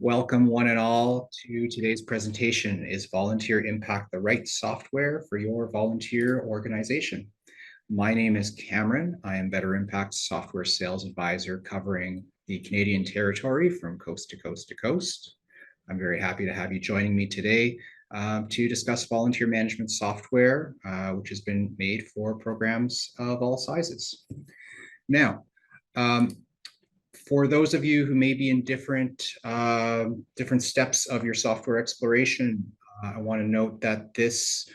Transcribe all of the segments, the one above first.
Welcome one and all to today's presentation. Is Volunteer Impact the right software for your volunteer organization? My name is Cameron. I am Better Impact Software Sales Advisor covering the Canadian territory from coast to coast to coast. I'm very happy to have you joining me today to discuss volunteer management software, which has been made for programs of all sizes. Now, um, for those of you who may be in different steps of your software exploration, I want to note that this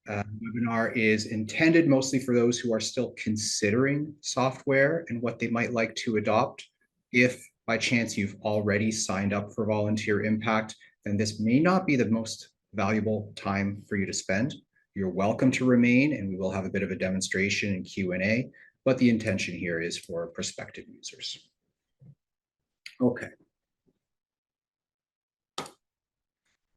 webinar is intended mostly for those who are still considering software and what they might like to adopt. If by chance you've already signed up for Volunteer Impact, then this may not be the most valuable time for you to spend. You're welcome to remain, and we will have a bit of a demonstration and Q&A, but the intention here is for prospective users. Okay.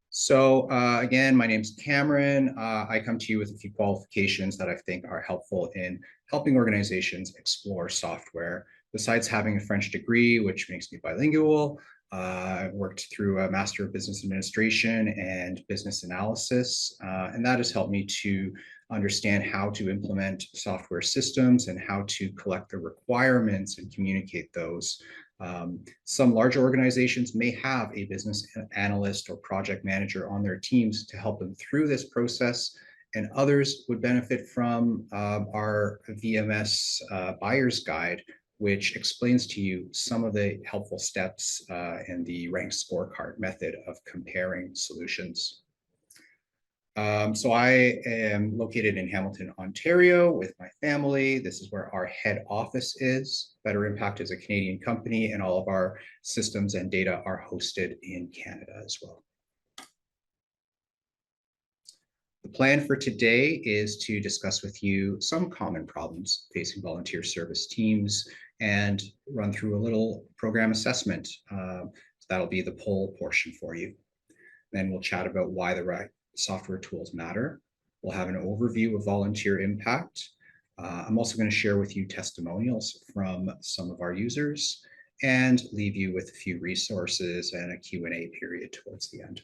So again, my name is Cameron. I come to you with a few qualifications that I think are helpful in helping organizations explore software. Besides having a French degree, which makes me bilingual, I worked through a Master of Business Administration and Business Analysis, and that has helped me to understand how to implement software systems and how to collect the requirements and communicate those. Some large organizations may have a business analyst or project manager on their teams to help them through this process, and others would benefit from our VMS buyer's guide, which explains to you some of the helpful steps in the ranked scorecard method of comparing solutions. So I am located in Hamilton, Ontario with my family. This is where our head office is. Better Impact is a Canadian company, and all of our systems and data are hosted in Canada as well. The plan for today is to discuss with you some common problems facing volunteer service teams and run through a little program assessment. So that'll be the poll portion for you. Then we'll chat about why the right software tools matter. We'll have an overview of volunteer impact. I'm also going to share with you testimonials from some of our users and leave you with a few resources and a Q&A period towards the end.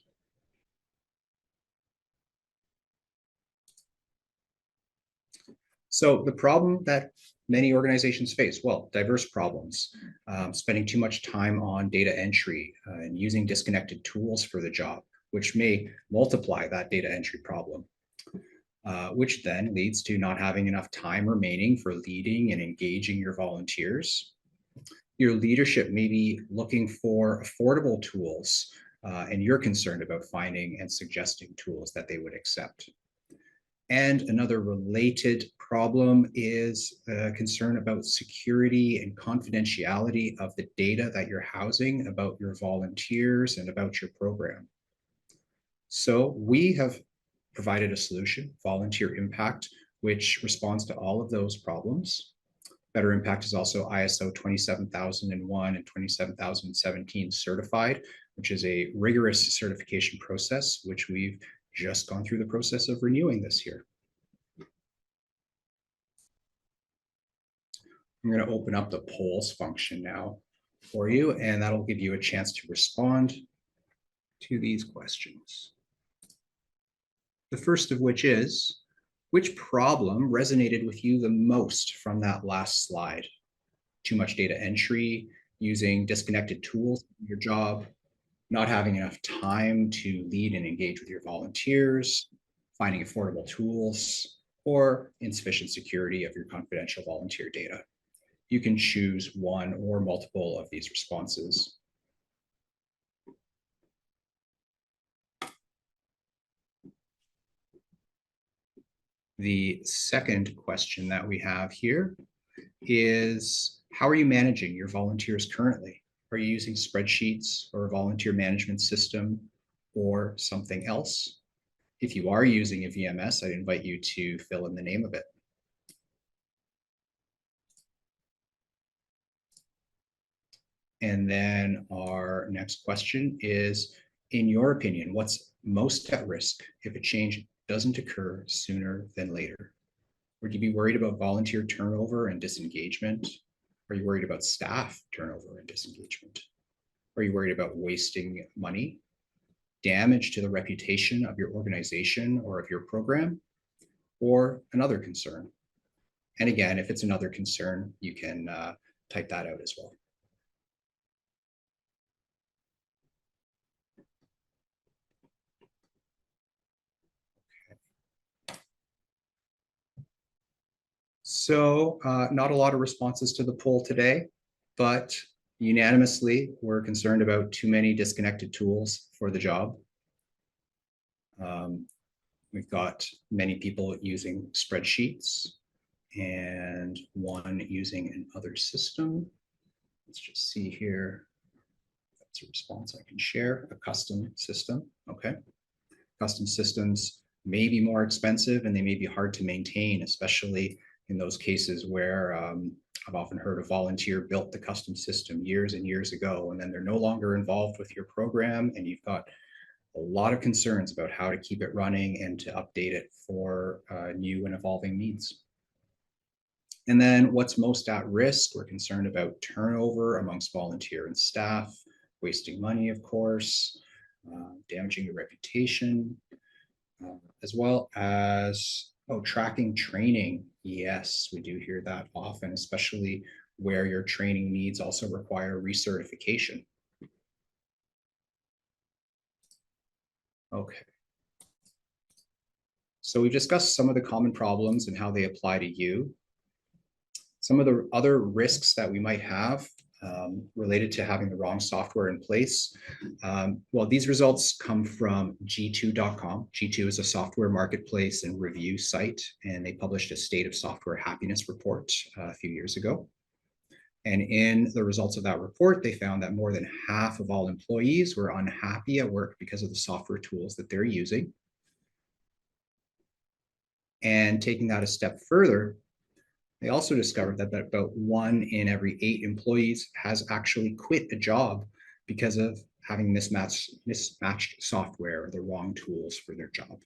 So the problem that many organizations face, well, diverse problems, spending too much time on data entry and using disconnected tools for the job, which may multiply that data entry problem, which then leads to not having enough time remaining for leading and engaging your volunteers. Your leadership may be looking for affordable tools, and you're concerned about finding and suggesting tools that they would accept. And another related problem is concern about security and confidentiality of the data that you're housing about your volunteers and about your program. So we have provided a solution, Volunteer Impact, which responds to all of those problems. Better Impact is also ISO 27001 and 27017 certified, which is a rigorous certification process, which we've just gone through the process of renewing this year. I'm going to open up the polls function now for you, and that'll give you a chance to respond to these questions. The first of which is, which problem resonated with you the most from that last slide? Too much data entry, using disconnected tools in your job, not having enough time to lead and engage with your volunteers, finding affordable tools, or insufficient security of your confidential volunteer data. You can choose one or multiple of these responses. The second question that we have here is, how are you managing your volunteers currently? Are you using spreadsheets or a volunteer management system or something else? If you are using a VMS, I'd invite you to fill in the name of it. And then our next question is, in your opinion, what's most at risk if a change doesn't occur sooner than later? Would you be worried about volunteer turnover and disengagement? Are you worried about staff turnover and disengagement? Are you worried about wasting money, damage to the reputation of your organization or of your program, or another concern? And again, if it's another concern, you can type that out as well. So not a lot of responses to the poll today, but unanimously, we're concerned about too many disconnected tools for the job. We've got many people using spreadsheets and one using an other system. Let's just see here. That's a response I can share, a custom system. Okay. Custom systems may be more expensive and they may be hard to maintain, especially in those cases where I've often heard a volunteer built the custom system years and years ago, and then they're no longer involved with your program, and you've got a lot of concerns about how to keep it running and to update it for new and evolving needs. And then what's most at risk? We're concerned about turnover amongst volunteer and staff, wasting money, of course, damaging your reputation, as well as tracking training. Yes, we do hear that often, especially where your training needs also require recertification. Okay. So we've discussed some of the common problems and how they apply to you. Some of the other risks that we might have related to having the wrong software in place. Well, these results come from G2.com. G2 is a software marketplace and review site, and they published a State of Software Happiness report a few years ago. And in the results of that report, they found that more than half of all employees were unhappy at work because of the software tools that they're using. And taking that a step further, they also discovered that about 1 in every 8 employees has actually quit a job because of having mismatched software or the wrong tools for their job.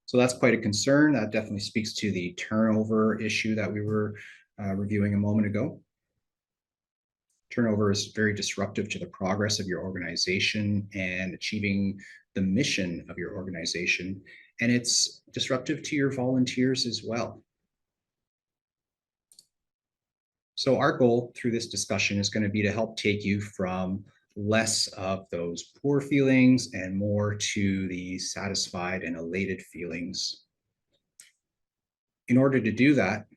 So that's quite a concern. That definitely speaks to the turnover issue that we were reviewing a moment ago. Turnover is very disruptive to the progress of your organization and achieving the mission of your organization. And it's disruptive to your volunteers as well. So our goal through this discussion is going to be to help take you from less of those poor feelings and more to the satisfied and elated feelings. In order to do that,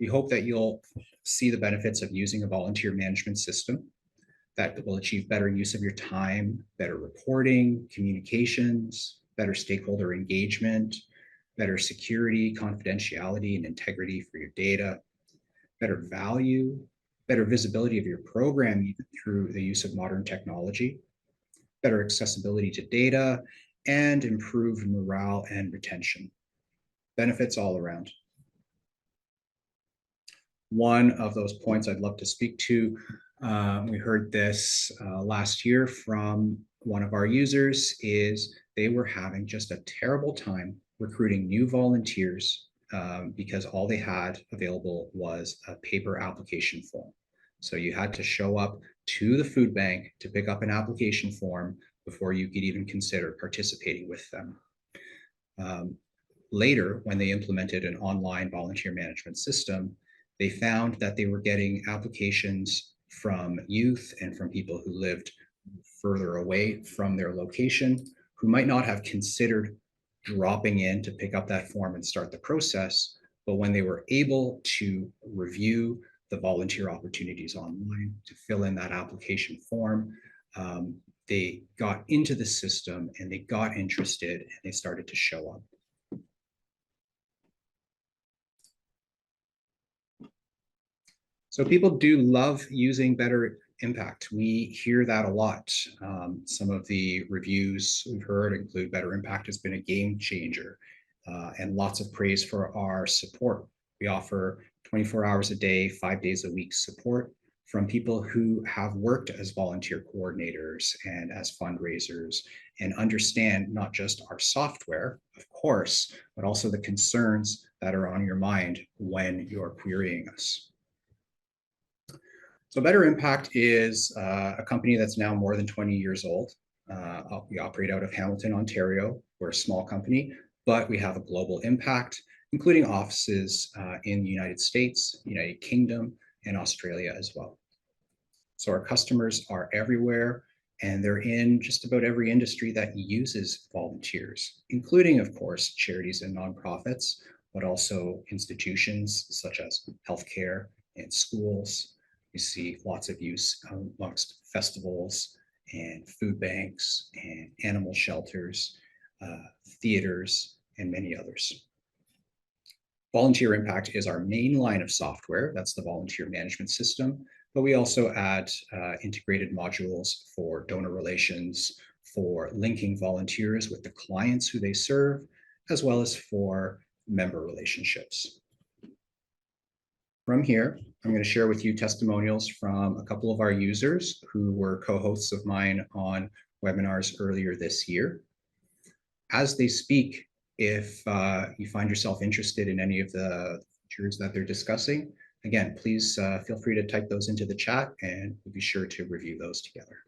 we hope that you'll see the benefits of using a volunteer management system that will achieve better use of your time, better reporting, communications, better stakeholder engagement, better security, confidentiality, and integrity for your data, better value, better visibility of your program through the use of modern technology, better accessibility to data, and improved morale and retention. Benefits all around. One of those points I'd love to speak to, we heard this last year from one of our users, is they were having just a terrible time recruiting new volunteers because all they had available was a paper application form. So you had to show up to the food bank to pick up an application form before you could even consider participating with them. Later, when they implemented an online volunteer management system, they found that they were getting applications from youth and from people who lived further away from their location, who might not have considered dropping in to pick up that form and start the process. But when they were able to review the volunteer opportunities online, to fill in that application form, they got into the system and they got interested and they started to show up. So people do love using Better Impact. We hear that a lot. Some of the reviews we've heard include Better Impact has been a game changer and lots of praise for our support. We offer 24 hours a day, 5 days a week support from people who have worked as volunteer coordinators and as fundraisers and understand not just our software, of course, but also the concerns that are on your mind when you're querying us. So Better Impact is a company that's now more than 20 years old. We operate out of Hamilton, Ontario. We're a small company, but we have a global impact, including offices in the United States, United Kingdom, and Australia as well. So our customers are everywhere, and they're in just about every industry that uses volunteers, including, of course, charities and nonprofits, but also institutions such as healthcare and schools. We see lots of use amongst festivals and food banks and animal shelters, theaters, and many others. Volunteer Impact is our main line of software. That's the volunteer management system. But we also add integrated modules for donor relations, for linking volunteers with the clients who they serve, as well as for member relationships. From here, I'm going to share with you testimonials from a couple of our users who were co-hosts of mine on webinars earlier this year. As they speak, if you find yourself interested in any of the features that they're discussing, again, please feel free to type those into the chat and we'll be sure to review those together.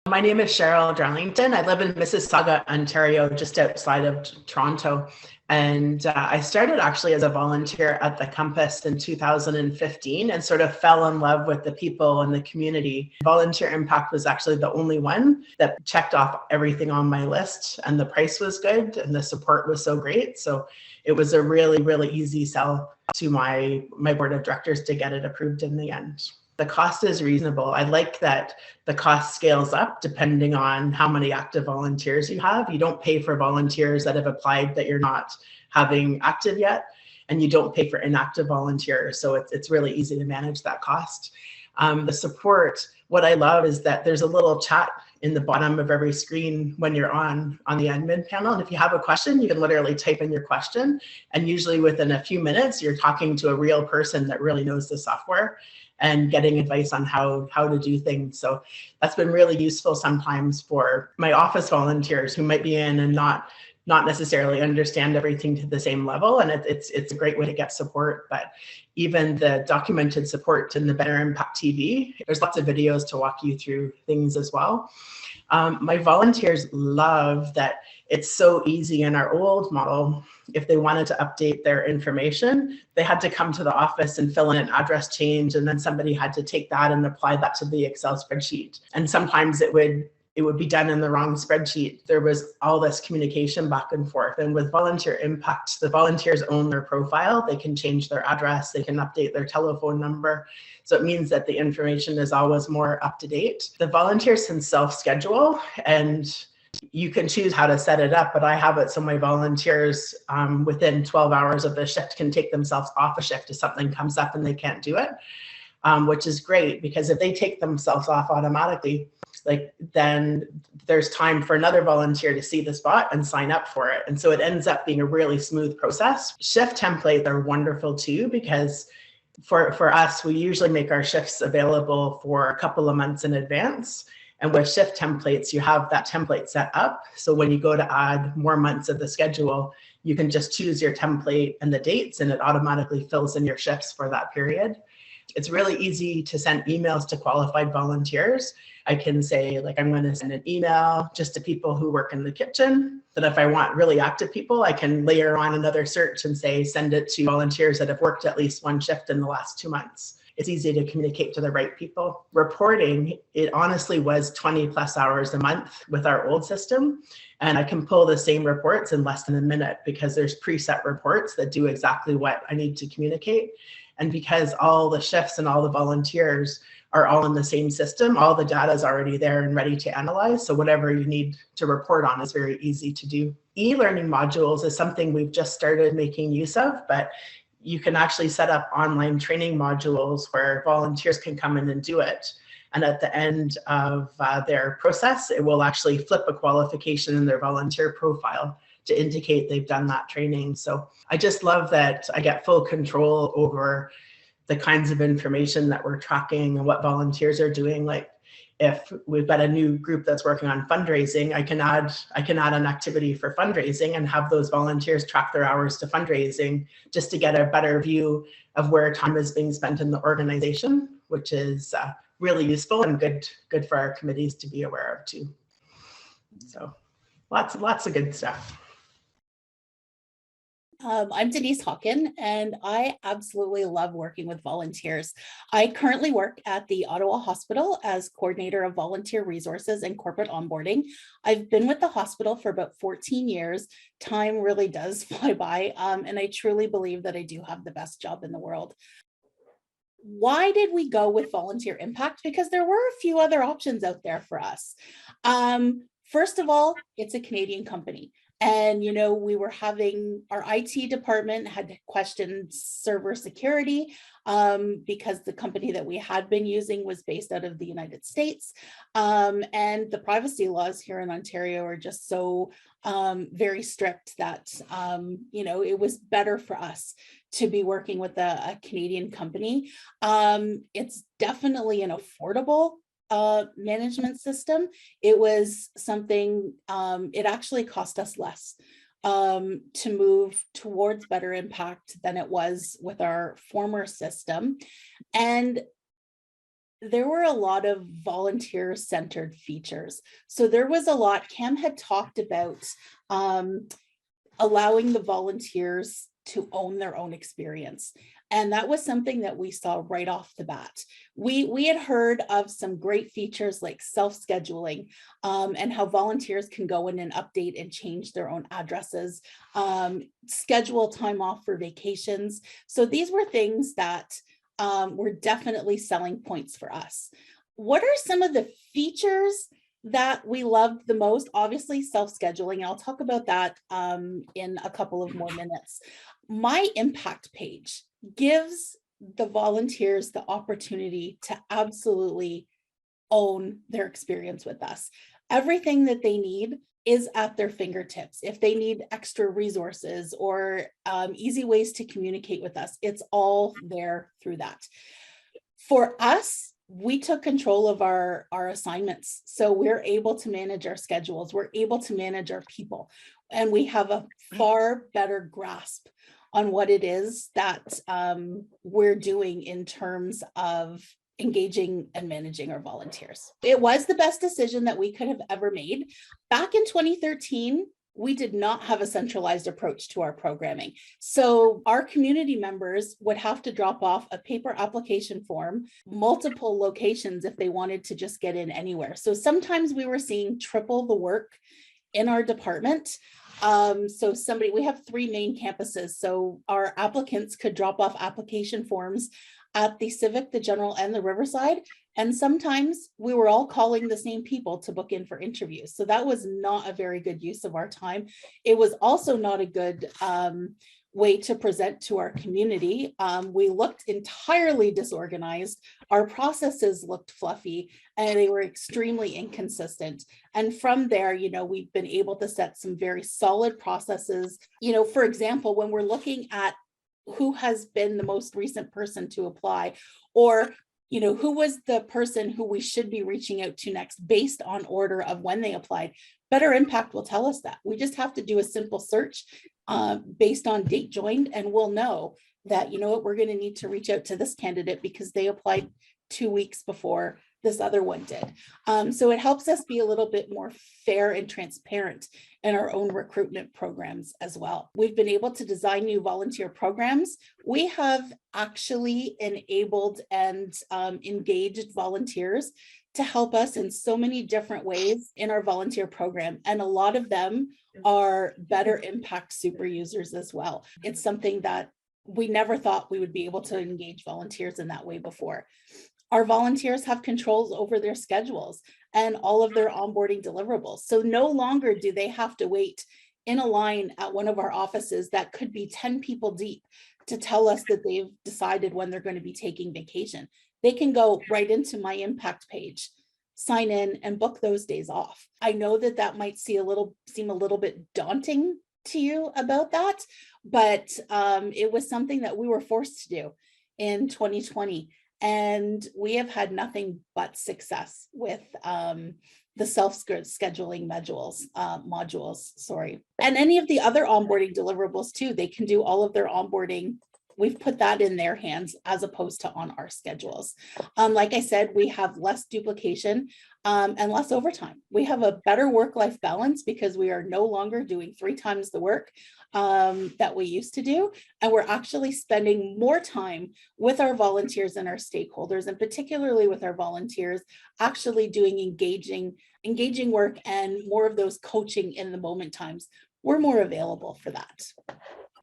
My name is Cheryl Darlington. I live in Mississauga, Ontario, just outside of Toronto. And I started actually as a volunteer at the Compass in 2015 and sort of fell in love with the people and the community. Volunteer Impact was actually the only one that checked off everything on my list, and the price was good and the support was so great. So it was a really, really easy sell to my board of directors to get it approved in the end. The cost is reasonable. I like that the cost scales up depending on how many active volunteers you have. You don't pay for volunteers that have applied that you're not having active yet, and you don't pay for inactive volunteers. So it's really easy to manage that cost. The support, what I love is that there's a little chat in the bottom of every screen when you're on the admin panel. And if you have a question, you can literally type in your question. And usually within a few minutes, you're talking to a real person that really knows the software and getting advice on how to do things. So that's been really useful sometimes for my office volunteers who might be in and not necessarily understand everything to the same level. And it's a great way to get support. But even the documented support in the Better Impact TV, there's lots of videos to walk you through things as well. My volunteers love that it's so easy. In our old model, if they wanted to update their information, they had to come to the office and fill in an address change, and then somebody had to take that and apply that to the Excel spreadsheet. And sometimes it would be done in the wrong spreadsheet. There was all this communication back and forth. And with Volunteer Impact, the volunteers own their profile. They can change their address. They can update their telephone number. So it means that the information is always more up to date. The volunteers can self-schedule, and you can choose how to set it up, but I have it so my volunteers within 12 hours of the shift can take themselves off a shift if something comes up and they can't do it, which is great, because if they take themselves off automatically, then there's time for another volunteer to see the spot and sign up for it. And so it ends up being a really smooth process. Shift templates are wonderful too, because for us, we usually make our shifts available for a couple of months in advance. And with shift templates, you have that template set up. So when you go to add more months of the schedule, you can just choose your template and the dates, and it automatically fills in your shifts for that period. It's really easy to send emails to qualified volunteers. I can say, I'm going to send an email just to people who work in the kitchen. But if I want really active people, I can layer on another search and say, send it to volunteers that have worked at least one shift in the last 2 months. It's easy to communicate to the right people. Reporting, it honestly was 20+ hours a month with our old system. And I can pull the same reports in less than a minute because there's preset reports that do exactly what I need to communicate. And because all the shifts and all the volunteers are all in the same system, all the data is already there and ready to analyze. So whatever you need to report on is very easy to do. E-learning modules is something we've just started making use of, but you can actually set up online training modules where volunteers can come in and do it. And at the end of their process, it will actually flip a qualification in their volunteer profile to indicate they've done that training. So I just love that I get full control over the kinds of information that we're tracking and what volunteers are doing. if we've got a new group that's working on fundraising, I can add an activity for fundraising and have those volunteers track their hours to fundraising just to get a better view of where time is being spent in the organization, which is really useful and good for our committees to be aware of too. So lots of good stuff. I'm Denise Hawken, and I absolutely love working with volunteers. I currently work at the Ottawa Hospital as coordinator of volunteer resources and corporate onboarding. I've been with the hospital for about 14 years. Time really does fly by, and I truly believe that I do have the best job in the world. Why did we go with Volunteer Impact? Because there were a few other options out there for us. First of all, it's a Canadian company. And, you know, we were having our IT department had questioned server security because the company that we had been using was based out of the United States. And the privacy laws here in Ontario are just so very strict that, you know, it was better for us to be working with a Canadian company. It's definitely an affordable management system. It was something, it actually cost us less to move towards Better Impact than it was with our former system. And there were a lot of volunteer-centered features. So there was a lot. Cam had talked about allowing the volunteers to own their own experience. And that was something that we saw right off the bat. We had heard of some great features like self-scheduling and how volunteers can go in and update and change their own addresses, schedule time off for vacations. So these were things that were definitely selling points for us. What are some of the features that we loved the most? Obviously, self-scheduling. I'll talk about that in a couple of more minutes. My impact page gives the volunteers the opportunity to absolutely own their experience with us. Everything that they need is at their fingertips. If they need extra resources or easy ways to communicate with us, it's all there through that. For us, we took control of our assignments. So we're able to manage our schedules. We're able to manage our people. And we have a far better grasp on what it is that we're doing in terms of engaging and managing our volunteers. It was the best decision that we could have ever made. Back in 2013, we did not have a centralized approach to our programming. So our community members would have to drop off a paper application form, multiple locations if they wanted to just get in anywhere. So sometimes we were seeing triple the work in our department. So we have 3 main campuses. So our applicants could drop off application forms at the Civic, the General, and the Riverside. And sometimes we were all calling the same people to book in for interviews. So that was not a very good use of our time. It was also not a good way to present to our community. We looked entirely disorganized. Our processes looked fluffy and they were extremely inconsistent. And from there, you know, we've been able to set some very solid processes. You know, for example, when we're looking at who has been the most recent person to apply, or, you know, who was the person who we should be reaching out to next based on order of when they applied, Better Impact will tell us that. We just have to do a simple search based on date joined, and we'll know that, you know what, we're going to need to reach out to this candidate because they applied 2 weeks before this other one did. So it helps us be a little bit more fair and transparent in our own recruitment programs as well. We've been able to design new volunteer programs. We have actually enabled and engaged volunteers to help us in so many different ways in our volunteer program. And a lot of them are Better Impact super users as well. It's something that we never thought we would be able to engage volunteers in that way before. Our volunteers have controls over their schedules and all of their onboarding deliverables. So no longer do they have to wait in a line at one of our offices that could be 10 people deep to tell us that they've decided when they're going to be taking vacation. They can go right into my impact page, sign in, and book those days off. I know that that might seem a little bit daunting to you about that, but it was something that we were forced to do in 2020. And we have had nothing but success with the self-scheduling modules, sorry. And any of the other onboarding deliverables too, they can do all of their onboarding. We've put that in their hands as opposed to on our schedules. Like I said, we have less duplication and less overtime. We have a better work-life balance because we are no longer doing 3 times the work that we used to do. And we're actually spending more time with our volunteers and our stakeholders, and particularly with our volunteers, actually doing engaging work and more of those coaching in the moment times. We're more available for that.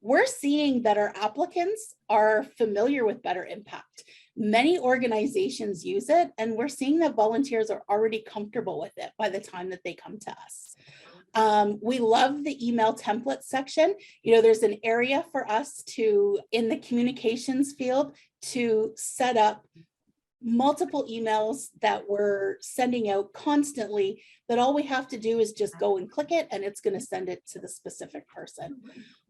We're seeing that our applicants are familiar with Better Impact. Many organizations use it, and we're seeing that volunteers are already comfortable with it by the time that they come to us. We love the email template section. You know, there's an area for us to, in the communications field, to set up multiple emails that we're sending out constantly, that all we have to do is just go and click it and it's going to send it to the specific person.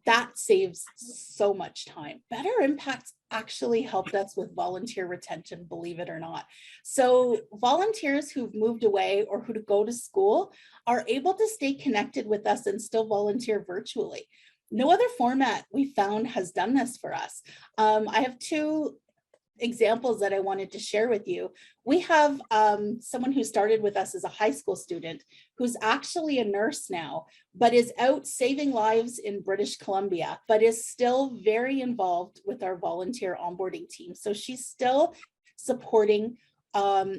That saves so much time. Better Impacts actually helped us with volunteer retention, believe it or not. So volunteers who've moved away or who go to school are able to stay connected with us and still volunteer virtually. No other format we found has done this for us. I have 2 examples that I wanted to share with you. We have someone who started with us as a high school student who's actually a nurse now, but is out saving lives in British Columbia, but is still very involved with our volunteer onboarding team. So she's still supporting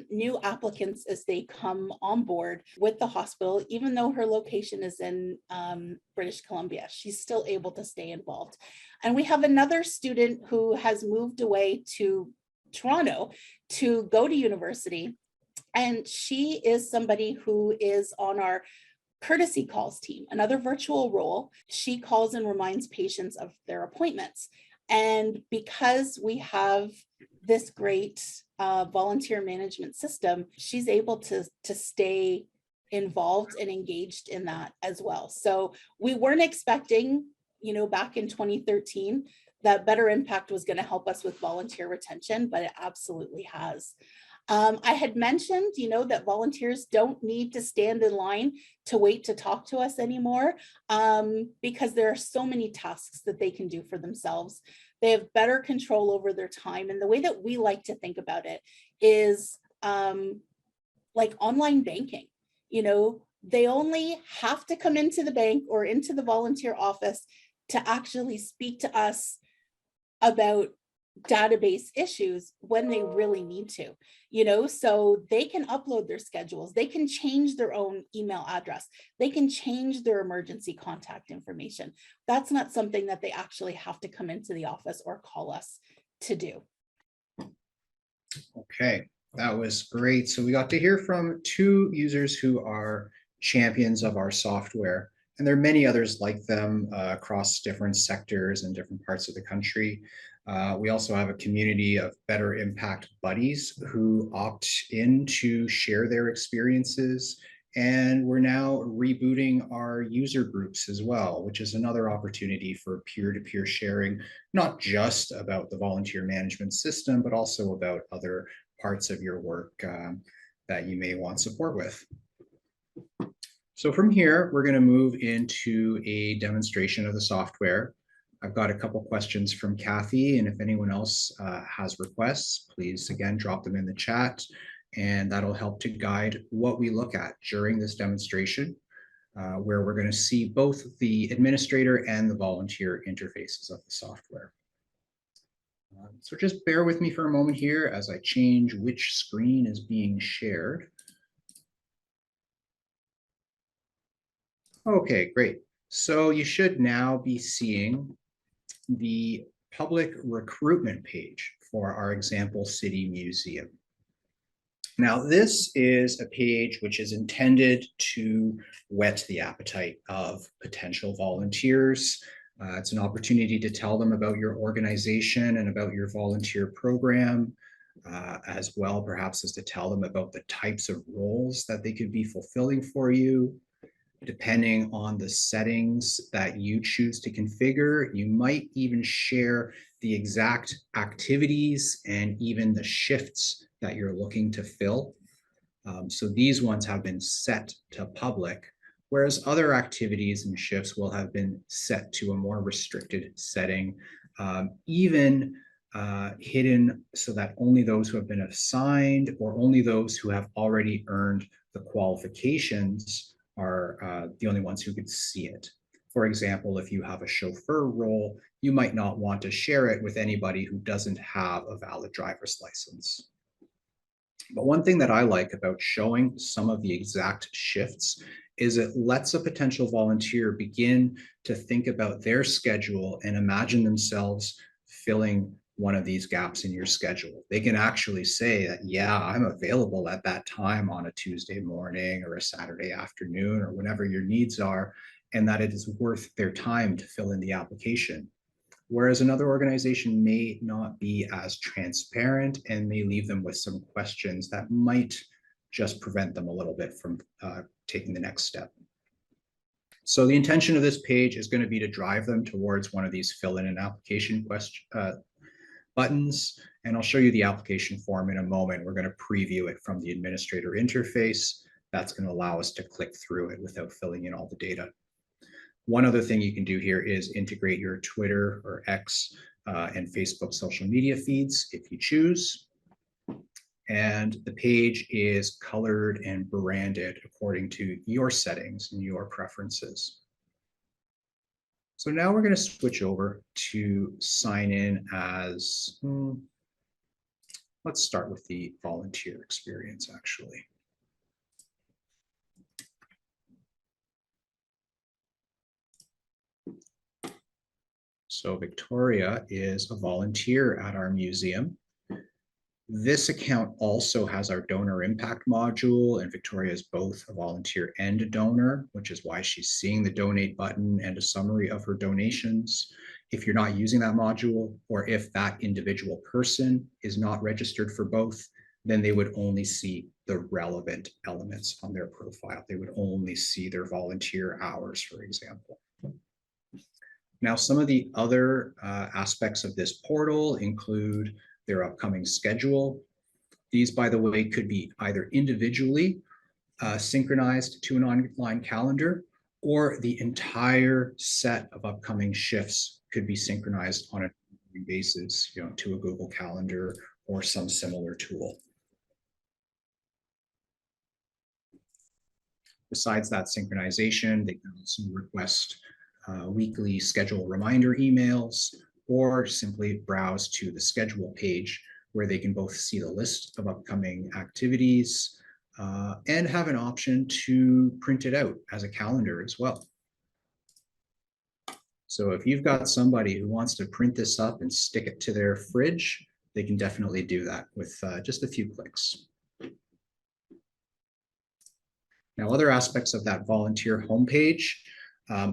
new applicants as they come on board with the hospital, even though her location is in British Columbia. She's still able to stay involved. And we have another student who has moved away to Toronto to go to university. And she is somebody who is on our courtesy calls team, another virtual role. She calls and reminds patients of their appointments. And because we have this great volunteer management system, she's able to stay involved and engaged in that as well. So we weren't expecting, you know, back in 2013, that Better Impact was going to help us with volunteer retention, but it absolutely has. I had mentioned, you know, that volunteers don't need to stand in line to wait to talk to us anymore because there are so many tasks that they can do for themselves. They have better control over their time. And the way that we like to think about it is like online banking. You know, they only have to come into the bank or into the volunteer office to actually speak to us about database issues when they really need to, you know, so they can upload their schedules, they can change their own email address, they can change their emergency contact information. That's not something that they actually have to come into the office or call us to do. Okay, that was great. So we got to hear from 2 users who are champions of our software, and there are many others like them across different sectors and different parts of the country. We also have a community of Better Impact buddies who opt in to share their experiences. And we're now rebooting our user groups as well, which is another opportunity for peer-to-peer sharing, not just about the volunteer management system, but also about other parts of your work that you may want support with. So from here, we're going to move into a demonstration of the software. I've got a couple questions from Kathy, and if anyone else has requests, please again drop them in the chat, and that'll help to guide what we look at during this demonstration, where we're going to see both the administrator and the volunteer interfaces of the software. So just bear with me for a moment here as I change which screen is being shared. Okay, great. So you should now be seeing the public recruitment page for our example city museum. Now, this is a page which is intended to whet the appetite of potential volunteers. It's an opportunity to tell them about your organization and about your volunteer program, as well perhaps as to tell them about the types of roles that they could be fulfilling for you. Depending on the settings that you choose to configure, you might even share the exact activities and even the shifts that you're looking to fill. So these ones have been set to public, whereas other activities and shifts will have been set to a more restricted setting, even hidden so that only those who have been assigned or only those who have already earned the qualifications are the only ones who could see it. For example, if you have a chauffeur role, you might not want to share it with anybody who doesn't have a valid driver's license. But one thing that I like about showing some of the exact shifts is it lets a potential volunteer begin to think about their schedule and imagine themselves filling one of these gaps in your schedule. They can actually say that, yeah, I'm available at that time on a Tuesday morning or a Saturday afternoon or whatever your needs are, and that it is worth their time to fill in the application. Whereas another organization may not be as transparent and may leave them with some questions that might just prevent them a little bit from taking the next step. So the intention of this page is going to be to drive them towards one of these fill in an application buttons. And I'll show you the application form in a moment. We're going to preview it from the administrator interface. That's going to allow us to click through it without filling in all the data. One other thing you can do here is integrate your Twitter or X and Facebook social media feeds if you choose. And the page is colored and branded according to your settings and your preferences. So now we're going to switch over to sign in as, let's start with the volunteer experience actually. So Victoria is a volunteer at our museum. This account also has our donor impact module, and Victoria is both a volunteer and a donor, which is why she's seeing the donate button and a summary of her donations. If you're not using that module, or if that individual person is not registered for both, then they would only see the relevant elements on their profile. They would only see their volunteer hours, for example. Now, some of the other aspects of this portal include their upcoming schedule. These, by the way, could be either individually synchronized to an online calendar, or the entire set of upcoming shifts could be synchronized on a basis, to a Google Calendar or some similar tool. Besides that synchronization, they can also request weekly schedule reminder emails, or simply browse to the schedule page where they can both see the list of upcoming activities and have an option to print it out as a calendar as well. So if you've got somebody who wants to print this up and stick it to their fridge, they can definitely do that with just a few clicks. Now, other aspects of that volunteer homepage,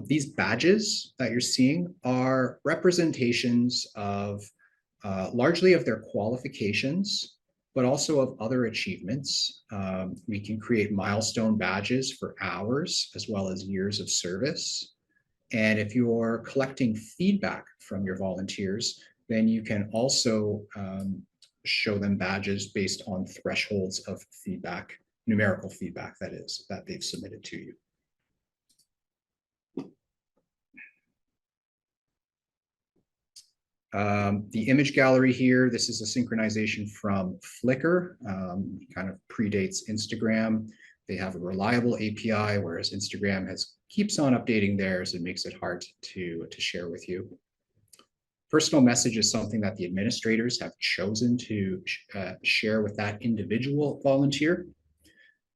these badges that you're seeing are representations of largely of their qualifications, but also of other achievements. We can create milestone badges for hours as well as years of service. And if you're collecting feedback from your volunteers, then you can also show them badges based on thresholds of feedback, numerical feedback that is, that they've submitted to you. The image gallery here, this is a synchronization from Flickr, kind of predates Instagram. They have a reliable API, whereas Instagram keeps on updating theirs and makes it hard to share with you. Personal message is something that the administrators have chosen to share with that individual volunteer.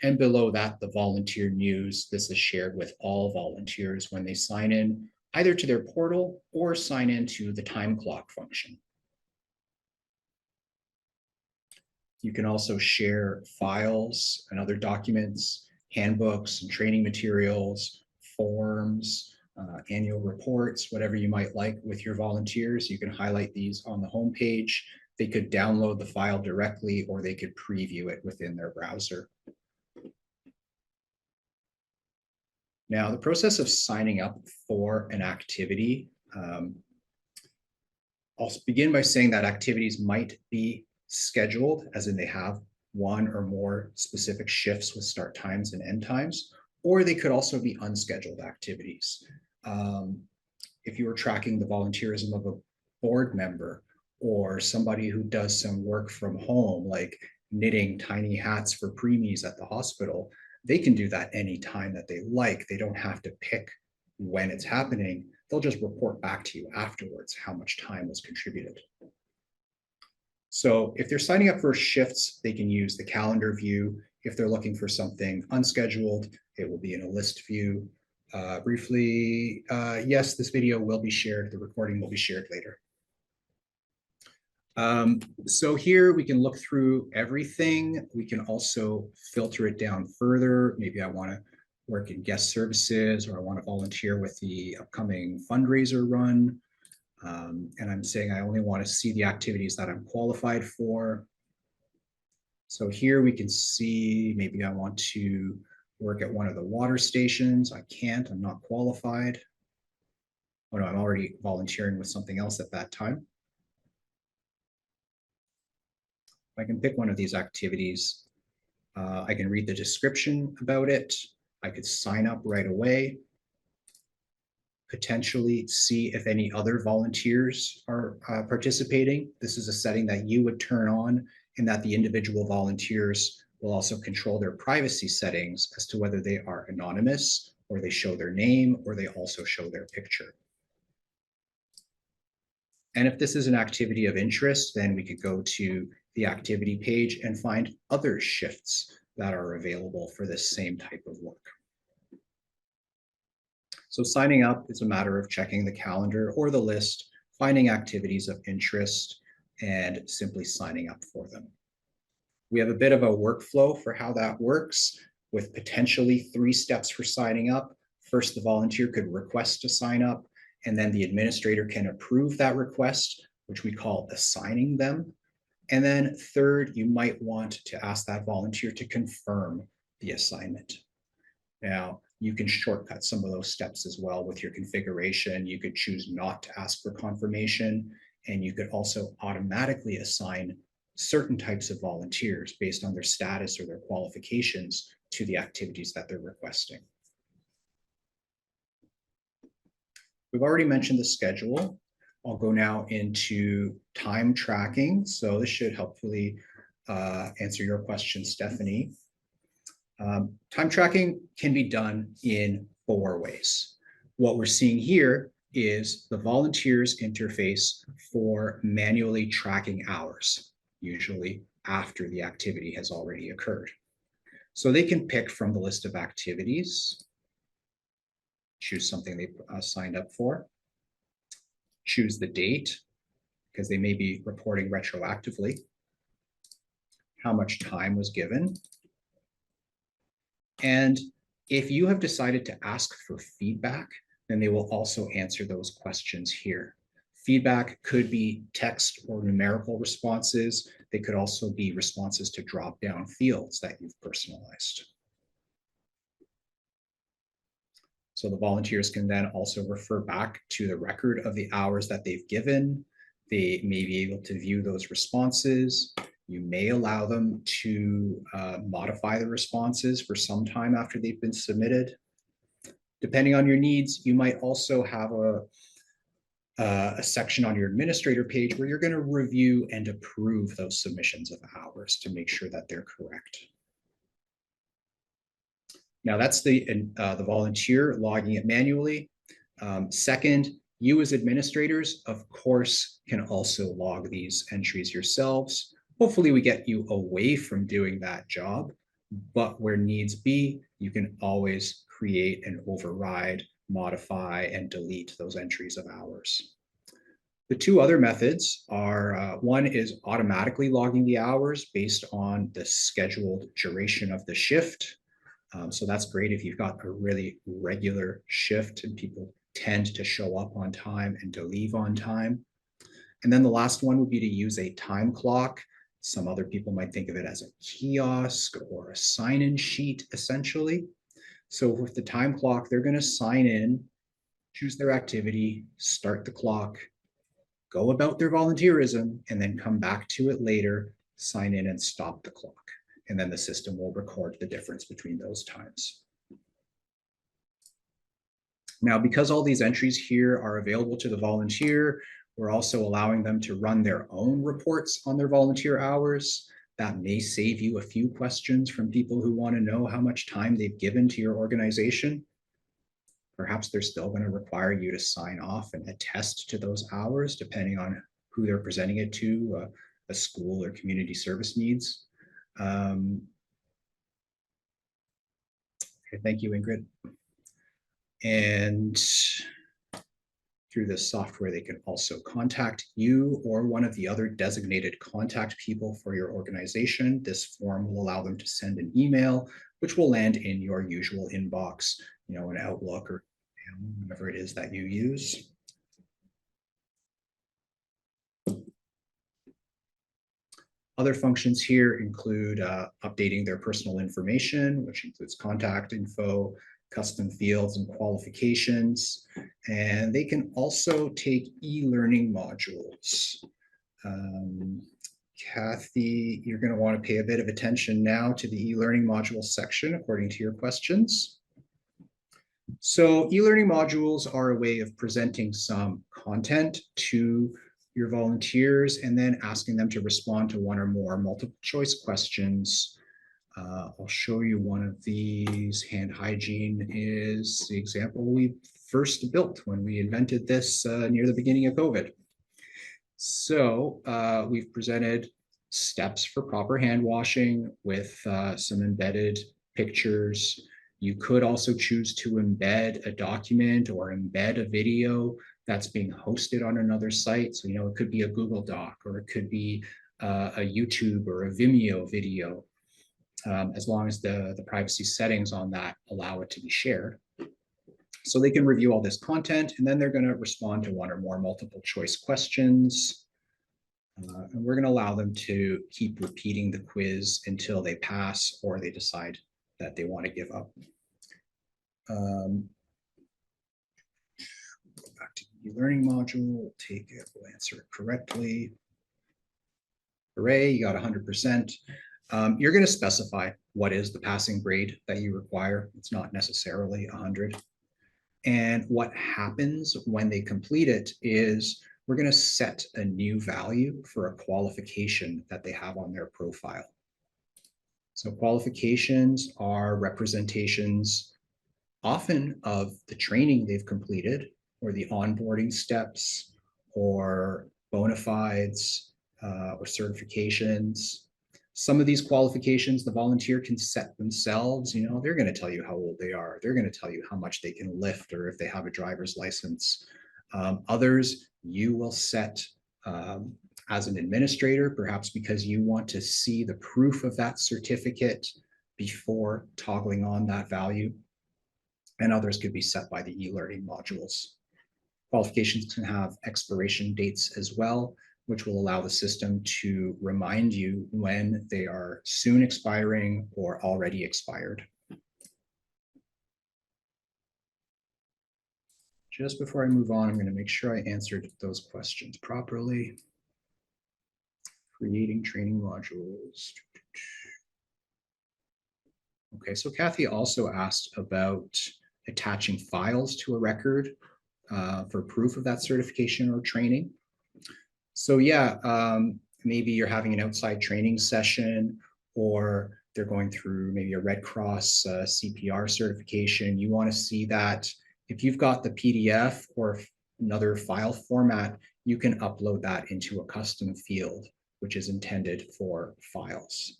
And below that, the volunteer news. This is shared with all volunteers when they sign in, either to their portal or sign into the time clock function. You can also share files and other documents, handbooks and training materials, forms, annual reports, whatever you might like with your volunteers. You can highlight these on the home page. They could download the file directly, or they could preview it within their browser. Now, the process of signing up for an activity, I'll begin by saying that activities might be scheduled, as in they have one or more specific shifts with start times and end times, or they could also be unscheduled activities. If you were tracking the volunteerism of a board member or somebody who does some work from home, like knitting tiny hats for preemies at the hospital, they can do that anytime that they like. They don't have to pick when it's happening. They'll just report back to you afterwards how much time was contributed. So if they're signing up for shifts, they can use the calendar view. If they're looking for something unscheduled, it will be in a list view. Briefly, yes, this video will be shared. The recording will be shared later. So here we can look through everything. We can also filter it down further. Maybe I want to work in guest services, or I want to volunteer with the upcoming fundraiser run. And I'm saying I only want to see the activities that I'm qualified for. So here we can see, maybe I want to work at one of the water stations. I can't, I'm not qualified. Oh no, I'm already volunteering with something else at that time. I can pick one of these activities. I can read the description about it. I could sign up right away. Potentially see if any other volunteers are participating. This is a setting that you would turn on, and that the individual volunteers will also control their privacy settings as to whether they are anonymous, or they show their name, or they also show their picture. And if this is an activity of interest, then we could go to the activity page and find other shifts that are available for this same type of work. So signing up is a matter of checking the calendar or the list, finding activities of interest, and simply signing up for them. We have a bit of a workflow for how that works, with potentially 3 steps for signing up. First, the volunteer could request to sign up, and then the administrator can approve that request, which we call assigning them. And then third, you might want to ask that volunteer to confirm the assignment. Now, you can shortcut some of those steps as well with your configuration. You could choose not to ask for confirmation, and you could also automatically assign certain types of volunteers based on their status or their qualifications to the activities that they're requesting. We've already mentioned the schedule. I'll go now into time tracking. So this should hopefully answer your question, Stephanie. Time tracking can be done in 4 ways. What we're seeing here is the volunteers interface for manually tracking hours, usually after the activity has already occurred. So they can pick from the list of activities, choose something they signed up for, choose the date, because they may be reporting retroactively, how much time was given. And if you have decided to ask for feedback, then they will also answer those questions here. Feedback could be text or numerical responses. They could also be responses to drop-down fields that you've personalized. So the volunteers can then also refer back to the record of the hours that they've given. They may be able to view those responses. You may allow them to modify the responses for some time after they've been submitted. Depending on your needs, you might also have a section on your administrator page where you're going to review and approve those submissions of hours to make sure that they're correct. Now that's the volunteer logging it manually. Second, you as administrators, of course, can also log these entries yourselves. Hopefully we get you away from doing that job, but where needs be, you can always create and override, modify, and delete those entries of hours. The 2 other methods are, one is automatically logging the hours based on the scheduled duration of the shift. So that's great if you've got a really regular shift and people tend to show up on time and to leave on time. And then the last one would be to use a time clock. Some other people might think of it as a kiosk or a sign-in sheet, essentially. So with the time clock, they're going to sign in, choose their activity, start the clock, go about their volunteerism, and then come back to it later, sign in and stop the clock. And then the system will record the difference between those times. Now, because all these entries here are available to the volunteer, we're also allowing them to run their own reports on their volunteer hours. That may save you a few questions from people who want to know how much time they've given to your organization. Perhaps they're still going to require you to sign off and attest to those hours, depending on who they're presenting it to, a school or community service needs. Okay, thank you, Ingrid. And through this software, they can also contact you or one of the other designated contact people for your organization. This form will allow them to send an email, which will land in your usual inbox, you know, an Outlook or whatever it is that you use. Other functions here include updating their personal information, which includes contact info, custom fields and qualifications. And they can also take e-learning modules. Kathy, you're going to want to pay a bit of attention now to the e-learning module section, according to your questions. So e-learning modules are a way of presenting some content to your volunteers and then asking them to respond to one or more multiple choice questions. I'll show you one of these. Hand hygiene is the example we first built when we invented this near the beginning of COVID. So we've presented steps for proper hand washing with some embedded pictures. You could also choose to embed a document or embed a video that's being hosted on another site. So, you know, it could be a Google Doc or it could be a YouTube or a Vimeo video, as long as the privacy settings on that allow it to be shared. So they can review all this content and then they're going to respond to one or more multiple choice questions. And we're going to allow them to keep repeating the quiz until they pass or they decide that they want to give up. Go back to the learning module, we'll take it, we'll answer it correctly. Hooray, you got 100%. You're going to specify what is the passing grade that you require. It's not necessarily 100. And what happens when they complete it is we're going to set a new value for a qualification that they have on their profile. So qualifications are representations often of the training they've completed or the onboarding steps or bona fides or certifications. Some of these qualifications, the volunteer can set themselves. You know, they're going to tell you how old they are. They're going to tell you how much they can lift or if they have a driver's license. Others, you will set as an administrator, perhaps because you want to see the proof of that certificate before toggling on that value. And others could be set by the e-learning modules. Qualifications can have expiration dates as well, which will allow the system to remind you when they are soon expiring or already expired. Just before I move on, I'm going to make sure I answered those questions properly. Creating training modules. Okay, so Kathy also asked about attaching files to a record for proof of that certification or training. So yeah, maybe you're having an outside training session or they're going through maybe a Red Cross CPR certification. You want to see that. If you've got the PDF or another file format, you can upload that into a custom field, which is intended for files.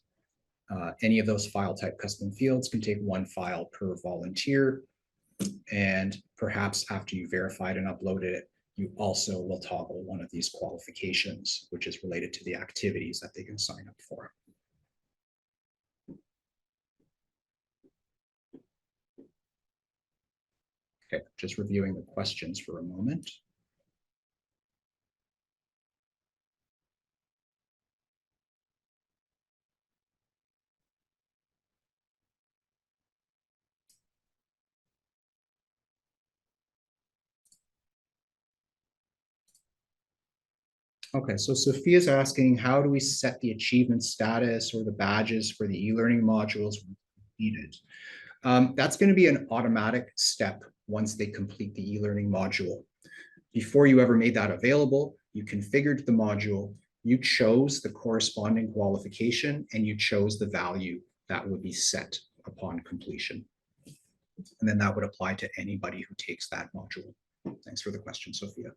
Any of those file type custom fields can take one file per volunteer. And perhaps after you verified and uploaded it, you also will toggle one of these qualifications, which is related to the activities that they can sign up for. Okay, just reviewing the questions for a moment. Okay, so Sophia's asking, how do we set the achievement status or the badges for the e-learning modules needed? That's going to be an automatic step once they complete the e-learning module. Before you ever made that available, you configured the module, you chose the corresponding qualification, and you chose the value that would be set upon completion. And then that would apply to anybody who takes that module. Thanks for the question, Sophia.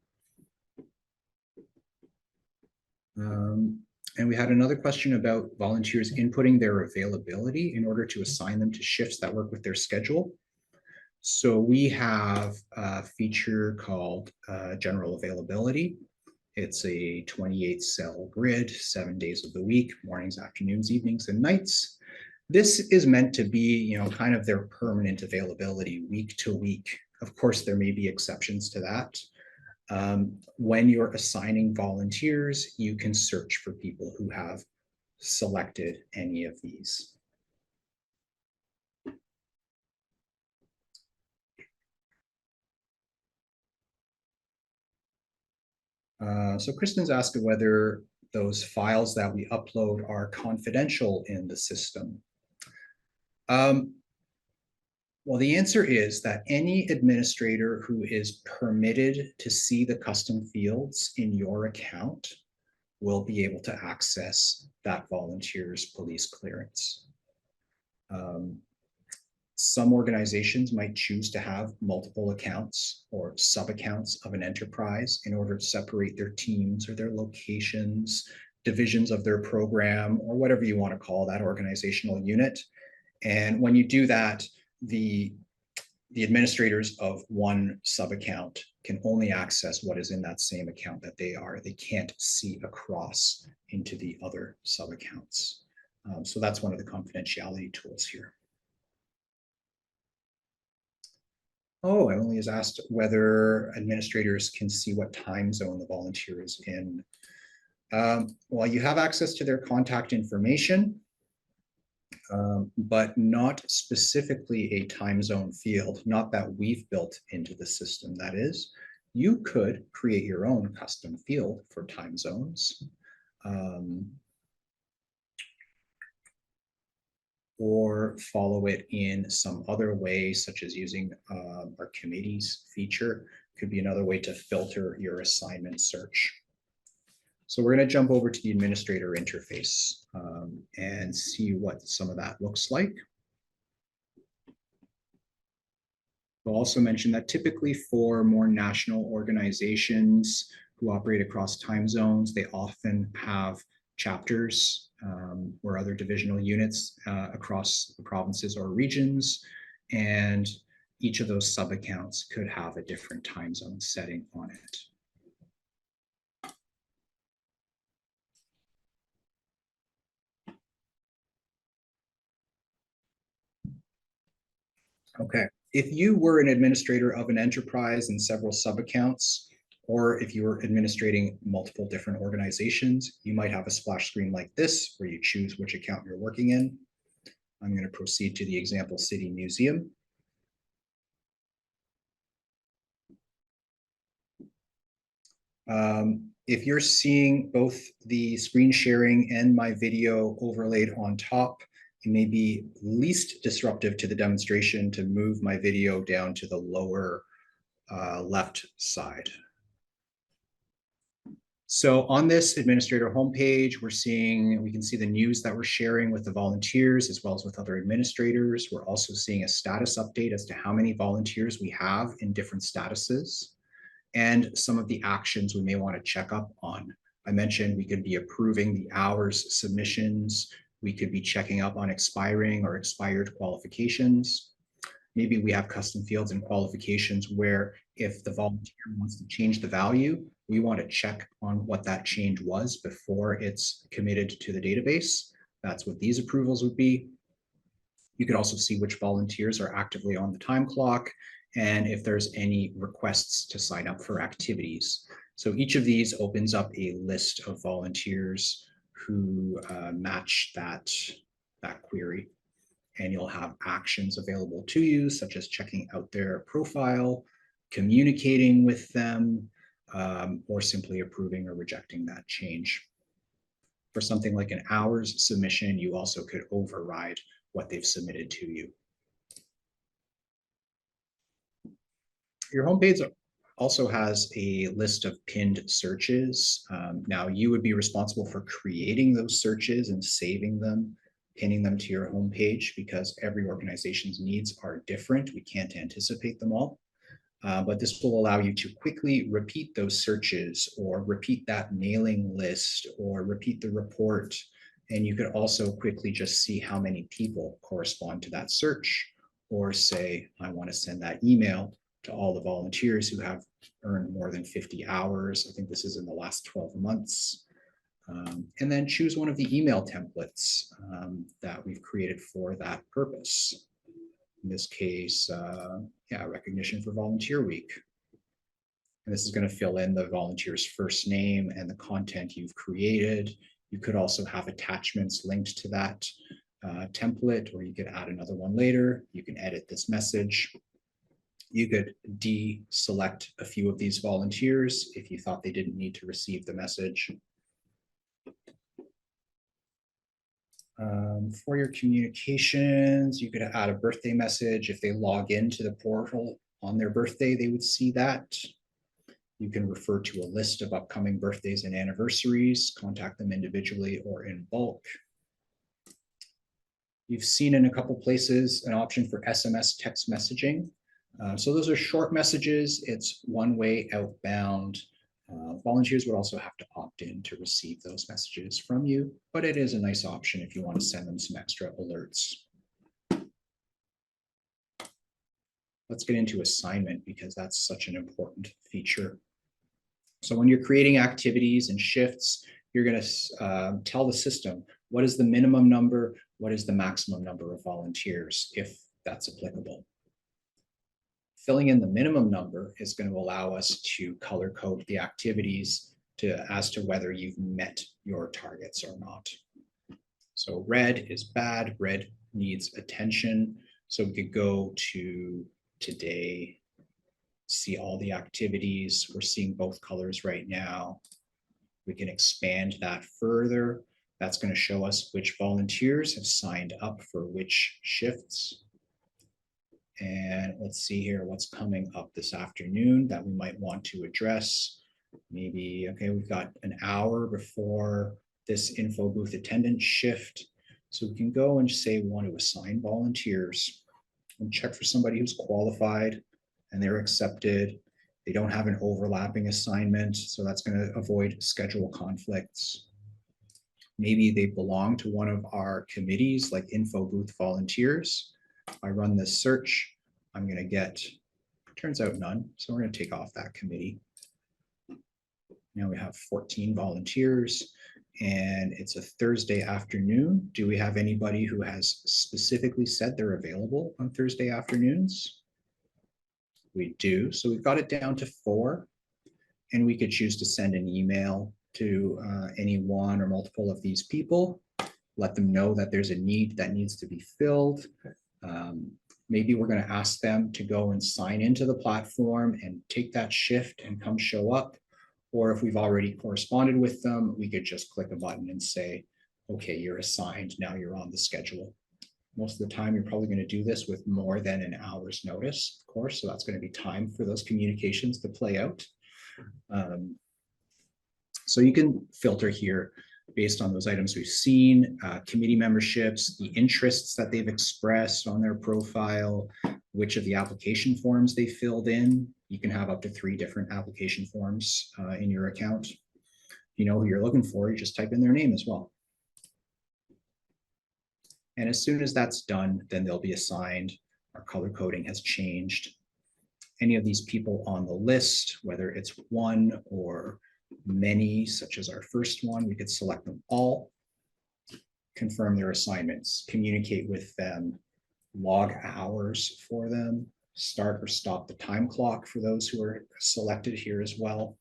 And we had another question about volunteers inputting their availability in order to assign them to shifts that work with their schedule. So we have a feature called general availability. It's a 28 cell grid, 7 days of the week, mornings, afternoons, evenings, and nights. This is meant to be, kind of their permanent availability week to week. Of course, there may be exceptions to that. When you're assigning volunteers, you can search for people who have selected any of these. So Kristen's asking whether those files that we upload are confidential in the system. Well, the answer is that any administrator who is permitted to see the custom fields in your account will be able to access that volunteer's police clearance. Some organizations might choose to have multiple accounts or sub-accounts of an enterprise in order to separate their teams or their locations, divisions of their program, or whatever you want to call that organizational unit. And when you do that, the administrators of one sub-account can only access what is in that same account that they are. They can't see across into the other sub-accounts. So that's one of the confidentiality tools here. Oh, Emily has asked whether administrators can see what time zone the volunteer is in. Well, you have access to their contact information, but not specifically a time zone field, not that we've built into the system. That is, you could create your own custom field for time zones. Or follow it in some other way, such as using our committees feature, could be another way to filter your assignment search. So we're going to jump over to the administrator interface and see what some of that looks like. We'll also mention that typically for more national organizations who operate across time zones, they often have chapters or other divisional units across the provinces or regions. And each of those sub-accounts could have a different time zone setting on it. Okay, if you were an administrator of an enterprise and several sub-accounts, or if you were administrating multiple different organizations, you might have a splash screen like this where you choose which account you're working in. I'm going to proceed to the example City Museum. If you're seeing both the screen sharing and my video overlaid on top, it may be least disruptive to the demonstration to move my video down to the lower left side. So on this administrator homepage, we can see the news that we're sharing with the volunteers as well as with other administrators. We're also seeing a status update as to how many volunteers we have in different statuses and some of the actions we may want to check up on. I mentioned we could be approving the hours submissions. We could be checking up on expiring or expired qualifications. Maybe we have custom fields and qualifications where if the volunteer wants to change the value, we want to check on what that change was before it's committed to the database. That's what these approvals would be. You could also see which volunteers are actively on the time clock and if there's any requests to sign up for activities. So each of these opens up a list of volunteers who match that query. And you'll have actions available to you, such as checking out their profile, communicating with them, or simply approving or rejecting that change. For something like an hours submission, you also could override what they've submitted to you. Your homepage also has a list of pinned searches. Now you would be responsible for creating those searches and saving them, pinning them to your homepage, because every organization's needs are different. We can't anticipate them all. But this will allow you to quickly repeat those searches or repeat that mailing list or repeat the report. And you could also quickly just see how many people correspond to that search, or say, I want to send that email to all the volunteers who have earned more than 50 hours. I think this is in the last 12 months. And then choose one of the email templates that we've created for that purpose. In this case, recognition for Volunteer Week. And this is going to fill in the volunteer's first name and the content you've created. You could also have attachments linked to that template, or you could add another one later. You can edit this message. You could deselect a few of these volunteers if you thought they didn't need to receive the message. For your communications, you could add a birthday message. If they log into the portal on their birthday, they would see that. You can refer to a list of upcoming birthdays and anniversaries, contact them individually or in bulk. You've seen in a couple places an option for SMS text messaging. So those are short messages. It's one way outbound. Volunteers would also have to opt in to receive those messages from you, but it is a nice option if you want to send them some extra alerts. Let's get into assignment, because that's such an important feature. So when you're creating activities and shifts, you're going to tell the system, what is the minimum number? What is the maximum number of volunteers, if that's applicable? Filling in the minimum number is going to allow us to color code the activities as to whether you've met your targets or not. So red is bad, red needs attention. So we could go to today, see all the activities. We're seeing both colors right now. We can expand that further. That's going to show us which volunteers have signed up for which shifts. And let's see here what's coming up this afternoon that we might want to address. Maybe, okay, we've got an hour before this info booth attendance shift. So we can go and say we want to assign volunteers and check for somebody who's qualified and they're accepted. They don't have an overlapping assignment, so that's going to avoid schedule conflicts. Maybe they belong to one of our committees like info booth volunteers. I run this search, I'm going to get, turns out none. So we're going to take off that committee. Now we have 14 volunteers and it's a Thursday afternoon. Do we have anybody who has specifically said they're available on Thursday afternoons? We do. So we've got it down to 4, and we could choose to send an email to any one or multiple of these people, let them know that there's a need that needs to be filled. Maybe we're going to ask them to go and sign into the platform and take that shift and come show up. Or if we've already corresponded with them, we could just click a button and say, okay, you're assigned, now you're on the schedule. Most of the time, you're probably going to do this with more than an hour's notice, of course, so that's going to be time for those communications to play out. So you can filter here based on those items we've seen, committee memberships, the interests that they've expressed on their profile, which of the application forms they filled in. You can have up to 3 different application forms in your account. If you know who you're looking for, you just type in their name as well. And as soon as that's done, then they'll be assigned. Our color coding has changed. Any of these people on the list, whether it's one or many, such as our first one, we could select them all, confirm their assignments, communicate with them, log hours for them, start or stop the time clock for those who are selected here as well.